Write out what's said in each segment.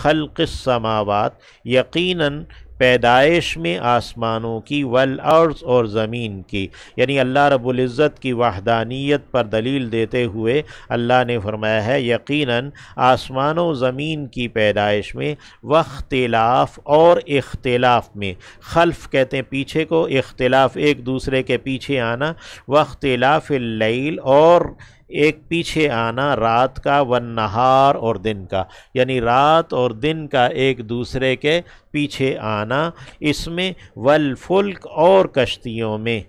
خلق السماوات، یقیناً پیدائش میں آسمانوں کی، والارض اور زمین کی، یعنی اللہ رب العزت کی وحدانیت پر دلیل دیتے ہوئے اللہ نے فرمایا ہے یقیناً آسمان و زمین کی پیدائش میں، واختلاف اور اختلاف میں، خلف کہتے ہیں پیچھے کو، اختلاف ایک دوسرے کے پیچھے آنا، واختلاف اللیل اور ایک پیچھے آنا رات کا، والنہار اور دن کا، یعنی رات اور دن کا ایک دوسرے کے پیچھے آنا، اس میں والفلک اور کشتیوں میں،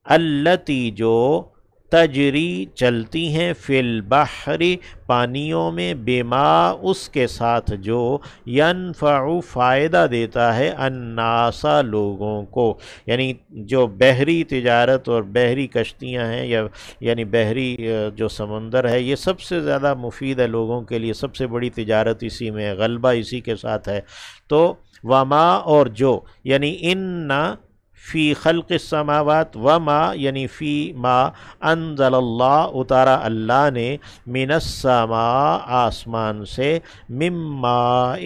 التی جو تجری چلتی ہیں، فی البحر پانیوں میں، بما اس کے ساتھ جو ینفع فائدہ دیتا ہے، الناس لوگوں کو، یعنی جو بحری تجارت اور بحری کشتیاں ہیں، یعنی بحری جو سمندر ہے، یہ سب سے زیادہ مفید ہے لوگوں کے لیے، سب سے بڑی تجارت اسی میں ہے، غلبہ اسی کے ساتھ ہے۔ تو وما اور جو، یعنی ان فی خلق السماوات، وما یعنی فی ما انزل اللہ اتارا اللہ نے، من السماء آسمان سے، من ماء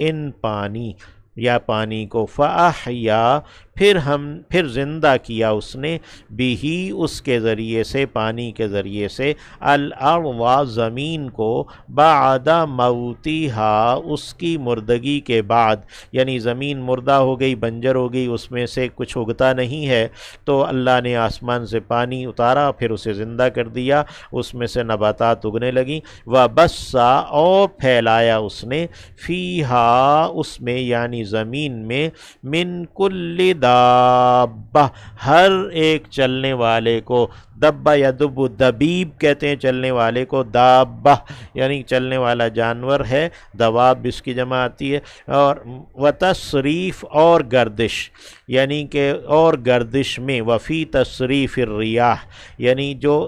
پانی یا پانی کو، فاحیا پھر زندہ کیا اس نے، بھی اس کے ذریعے سے، پانی کے ذریعے سے، الارض زمین کو، بعد موتیہا اس کی مردگی کے بعد، یعنی زمین مردہ ہو گئی، بنجر ہو گئی، اس میں سے کچھ اگتا نہیں ہے، تو اللہ نے آسمان سے پانی اتارا، پھر اسے زندہ کر دیا، اس میں سے نباتات اگنے لگیں، وبثا اور پھیلایا اس نے، فیہا اس میں یعنی زمین میں، من کل دابہ ہر ایک چلنے والے کو، دبہ یا دب دبیب کہتے ہیں چلنے والے کو، دابہ یعنی چلنے والا جانور ہے، دواب اس کی جمع آتی ہے، اور وتصریف اور گردش، یعنی کہ اور گردش میں، وفی تصریف الریاح یعنی جو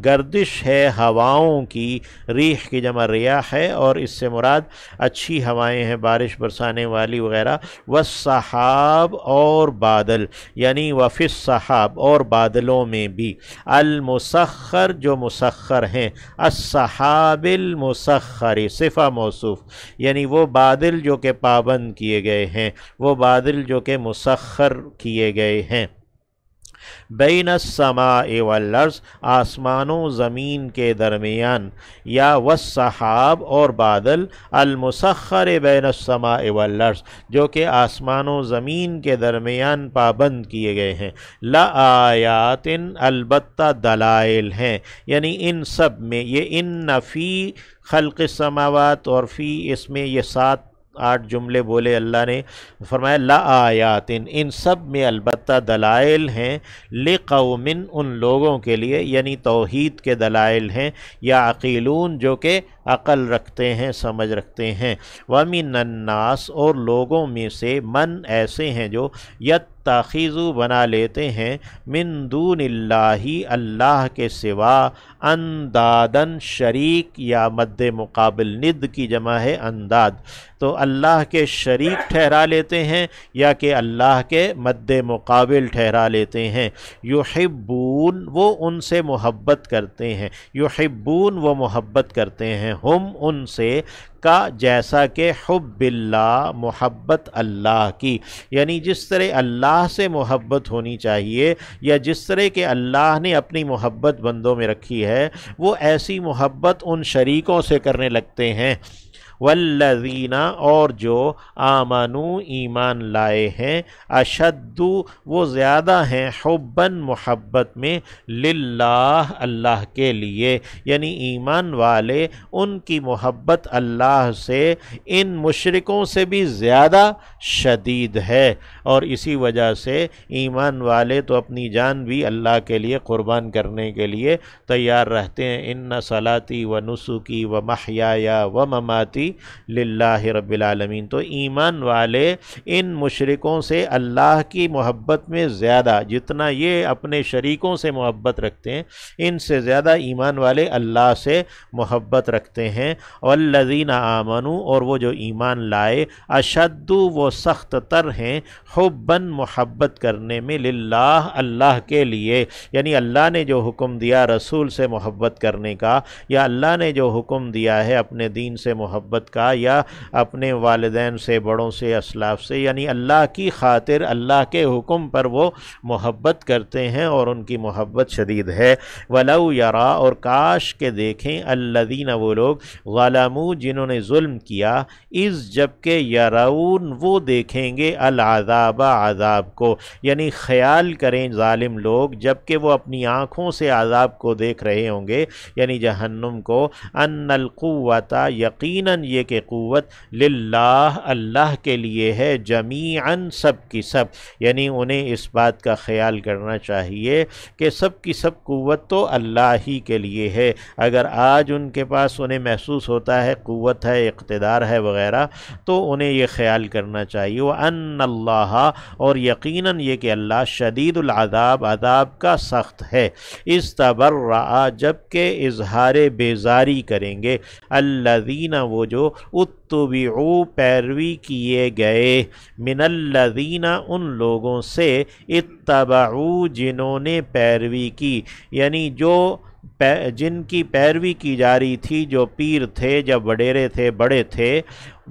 گردش ہے ہواؤں کی، ریح کی جمع ریاح ہے، اور اس سے مراد اچھی ہوائیں ہیں بارش برسانے والی وغیرہ، والسحاب اور بادل، یعنی وفی السحاب اور بادلوں میں بھی، المسخر جو مسخر ہیں، السحاب المسخر صفہ موصوف، یعنی وہ بادل جو کہ پابند کیے گئے ہیں، وہ بادل جو کہ مسخر کیے گئے ہیں، بین السماء والارض آسمان و زمین کے درمیان، یا والسحاب اور بادل، المسخر بین السماء والارض جو کہ آسمان و زمین کے درمیان پابند کیے گئے ہیں، لآیات البتہ دلائل ہیں، یعنی ان سب میں، یہ ان فی خلق السماوات اور فی اس میں یہ 7-8 جملے بولے اللہ نے، فرمایا لآیات ان سب میں البتہ دلائل ہیں، لقوم ان لوگوں کے لیے، یعنی توحید کے دلائل ہیں، یا عقیلون جو کہ عقل رکھتے ہیں، سمجھ رکھتے ہیں، ومن الناس اور لوگوں میں سے، من ایسے ہیں جو یتخذو بنا لیتے ہیں، من دون اللہ اللہ کے سوا، اندادن شریک یا مد مقابل، ند کی جمع ہے انداد، تو اللہ کے شریک ٹھہرا لیتے ہیں یا کہ اللہ کے مد مقابل ٹھہرا لیتے ہیں، یحبون وہ ان سے محبت کرتے ہیں، یحبون وہ محبت کرتے ہیں، ہم ان سے، کا جیسا کہ حب اللہ محبت اللہ کی، یعنی جس طرح اللہ سے محبت ہونی چاہیے، یا جس طرح کہ اللہ نے اپنی محبت بندوں میں رکھی ہے، وہ ایسی محبت ان شریکوں سے کرنے لگتے ہیں، والذین اور جو آمنوا ایمان لائے ہیں، اشد وہ زیادہ ہیں، حباً محبت میں، للہ اللہ کے لیے، یعنی ایمان والے ان کی محبت اللہ سے ان مشرکوں سے بھی زیادہ شدید ہے، اور اسی وجہ سے ایمان والے تو اپنی جان بھی اللہ کے لیے قربان کرنے کے لیے تیار رہتے ہیں، ان صلاتی و نسکی و محیای و مماتی للہ رب العالمین، تو ایمان والے ان مشرکوں سے اللہ کی محبت میں زیادہ، جتنا یہ اپنے شریکوں سے محبت رکھتے ہیں، ان سے زیادہ ایمان والے اللہ سے محبت رکھتے ہیں، والذین آمنوا اور وہ جو ایمان لائے، اشد وہ سخت تر ہیں، حباً محبت کرنے میں، للہ اللہ کے لیے، یعنی اللہ نے جو حکم دیا رسول سے محبت کرنے کا، یا اللہ نے جو حکم دیا ہے اپنے دین سے محبت محبت کا یا اپنے والدین سے، بڑوں سے، اسلاف سے، یعنی اللہ کی خاطر اللہ کے حکم پر وہ محبت کرتے ہیں اور ان کی محبت شدید ہے۔ وَلَوْ يَرَا، اور کاش کہ دیکھیں، الَّذِينَ، وہ لوگ، ظَلَمُوا، جنہوں نے ظلم کیا، اِذْ، جبکہ، یرون، وہ دیکھیں گے، العذاب، عذاب کو، یعنی خیال کریں ظالم لوگ جبکہ وہ اپنی آنکھوں سے عذاب کو دیکھ رہے ہوں گے، یعنی جہنم کو، ان القوت، یقیناً یہ کہ قوت، للہ، اللہ کے لیے ہے، جمیعاً، سب کی سب، یعنی انہیں اس بات کا خیال کرنا چاہیے کہ سب کی سب قوت تو اللہ ہی کے لیے ہے۔ اگر آج ان کے پاس انہیں محسوس ہوتا ہے قوت ہے، اقتدار ہے وغیرہ، تو انہیں یہ خیال کرنا چاہیے، وَأَنَّ اللَّهَ، اور یقیناً یہ کہ اللہ، شدید العذاب، عذاب کا سخت ہے، استبرأ، جبکہ اظہار بیزاری کریں گے، الذین، وہ جو، اتبعوا، پیروی کیے گئے، من الذین، ان لوگوں سے، اتبعوا، جنہوں نے پیروی کی، یعنی جو جن کی پیروی کی جا رہی تھی، جو پیر تھے، جب وڈیرے تھے، بڑے تھے،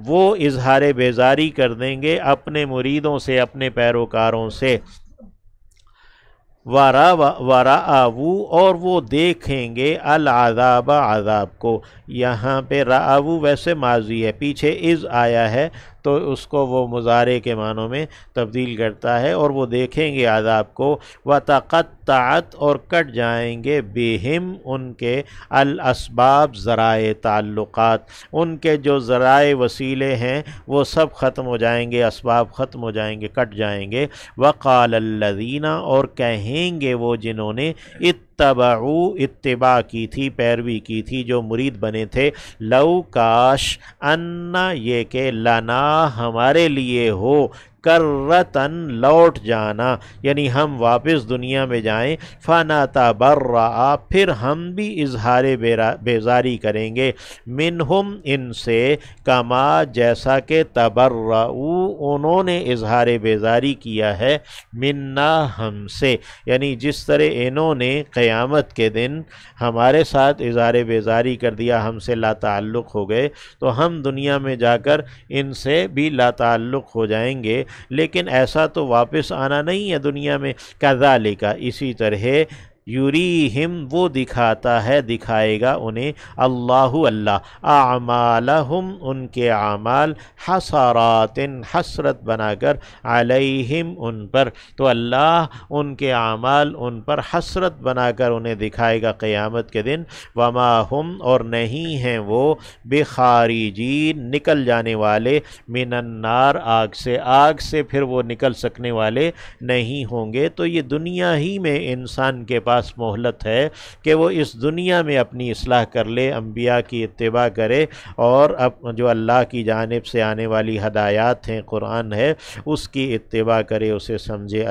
وہ اظہار بیزاری کر دیں گے اپنے مریدوں سے، اپنے پیروکاروں سے، وَرَأَوُا، اور وہ دیکھیں گے، العذاب، عذاب کو، یہاں پہ رَأَوُا ویسے ماضی ہے، پیچھے اِذ آیا ہے تو اس کو وہ مضارع کے معنوں میں تبدیل کرتا ہے، اور وہ دیکھیں گے عذاب کو، وَتَقَطَّعَتْ، اور کٹ جائیں گے، بِہِم، ان کے، الاسباب، ذرائع تعلقات، ان کے جو ذرائع وسیلے ہیں وہ سب ختم ہو جائیں گے، اسباب ختم ہو جائیں گے، کٹ جائیں گے، وَقَالَ الَّذِينَ، اور کہیں گے وہ جنہوں نے، اتبعوا، اتباع کی تھی، پیروی کی تھی، جو مرید بنے تھے، لو، کاش، انا، یہ کہ، لنا، ہمارے لیے ہو، کرتن، لوٹ جانا، یعنی ہم واپس دنیا میں جائیں، فنتبرأ، پھر ہم بھی اظہار بیزاری کریں گے، منہم، ان سے، کما، جیسا کہ، تبرؤ، انہوں نے اظہار بیزاری کیا ہے، منا، ہم سے، یعنی جس طرح انہوں نے قیامت کے دن ہمارے ساتھ اظہار بیزاری کر دیا، ہم سے لا تعلق ہو گئے، تو ہم دنیا میں جا کر ان سے بھی لا تعلق ہو جائیں گے، لیکن ایسا تو واپس آنا نہیں ہے دنیا میں، کذالک، اسی طرح، یریہم، وہ دکھاتا ہے، دکھائے گا انہیں، اللہ، اللہ، اعمالہم، ان کے اعمال، حسرات، حسرت بنا کر، علیہم، ان پر، تو اللہ ان کے اعمال ان پر حسرت بنا کر انہیں دکھائے گا قیامت کے دن، وما ہم، اور نہیں ہیں وہ، بخارجین، نکل جانے والے، من النار، آگ سے پھر وہ نکل سکنے والے نہیں ہوں گے۔ تو یہ دنیا ہی میں انسان کے پاس مہلت ہے کہ وہ اس دنیا میں اپنی اصلاح کر لے، انبیاء کی اتباع کرے، اور جو اللہ کی جانب سے آنے والی ہدایات ہیں، قرآن ہے، اس کی اتباع کرے، اسے سمجھے۔